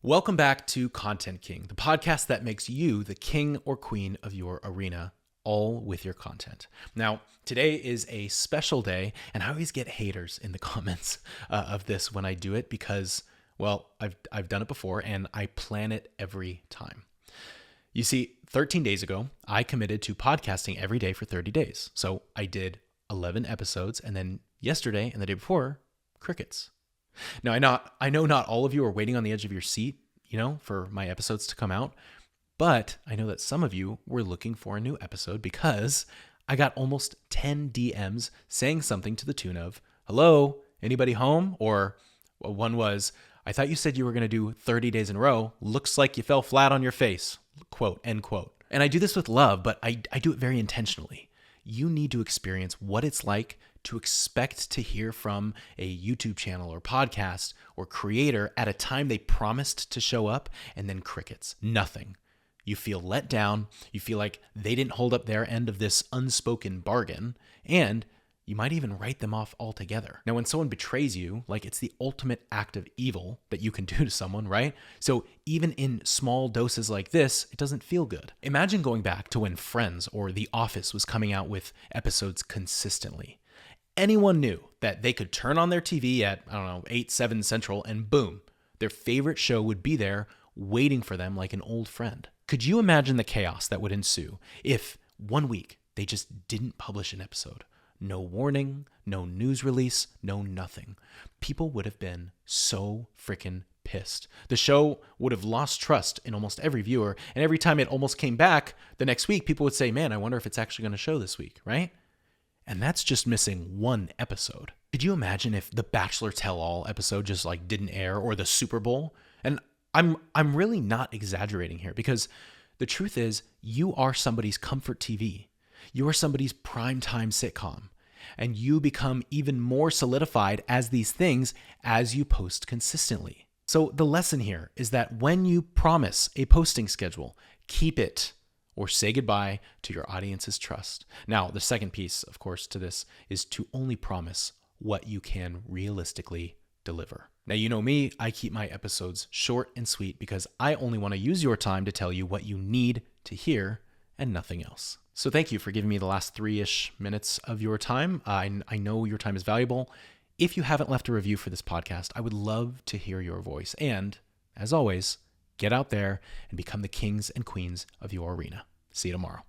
Welcome back to Content King, the podcast that makes you the king or queen of your arena, all with your content. Now, today is a special day, and I always get haters in the comments of this when I do it because, well, I've done it before, and I plan it every time. You see, 13 days ago, I committed to podcasting every day for 30 days. So I did 11 episodes, and then yesterday and the day before, crickets. Now, I know not all of you are waiting on the edge of your seat, for my episodes to come out, but I know that some of you were looking for a new episode because I got almost 10 DMs saying something to the tune of, "Hello, anybody home?" Or one was, "I thought you said you were going to do 30 days in a row. Looks like you fell flat on your face," quote, end quote. And I do this with love, but I do it very intentionally. You need to experience what it's like to expect to hear from a YouTube channel or podcast or creator at a time they promised to show up, and then crickets, nothing. You feel let down, you feel like they didn't hold up their end of this unspoken bargain, and you might even write them off altogether. Now, when someone betrays you, it's the ultimate act of evil that you can do to someone, right? So even in small doses like this, it doesn't feel good. Imagine going back to when Friends or The Office was coming out with episodes consistently. Anyone knew that they could turn on their TV at, 8, 7 Central, and boom, their favorite show would be there waiting for them like an old friend. Could you imagine the chaos that would ensue if 1 week they just didn't publish an episode? No warning, no news release, no nothing. People would have been so freaking pissed. The show would have lost trust in almost every viewer, and every time it almost came back the next week, people would say, "Man, I wonder if it's actually going to show this week," right? And that's just missing one episode. Could you imagine if the Bachelor Tell-All episode just didn't air, or the Super Bowl? And I'm really not exaggerating here, because the truth is, you are somebody's comfort TV. You are somebody's primetime sitcom, and you become even more solidified as these things as you post consistently. So the lesson here is that when you promise a posting schedule, keep it, or say goodbye to your audience's trust. Now, the second piece, of course, to this is to only promise what you can realistically deliver. Now, you know me, I keep my episodes short and sweet because I only want to use your time to tell you what you need to hear and nothing else. So thank you for giving me the last 3-ish minutes of your time. I know your time is valuable. If you haven't left a review for this podcast, I would love to hear your voice. And as always, get out there and become the kings and queens of your arena. See you tomorrow.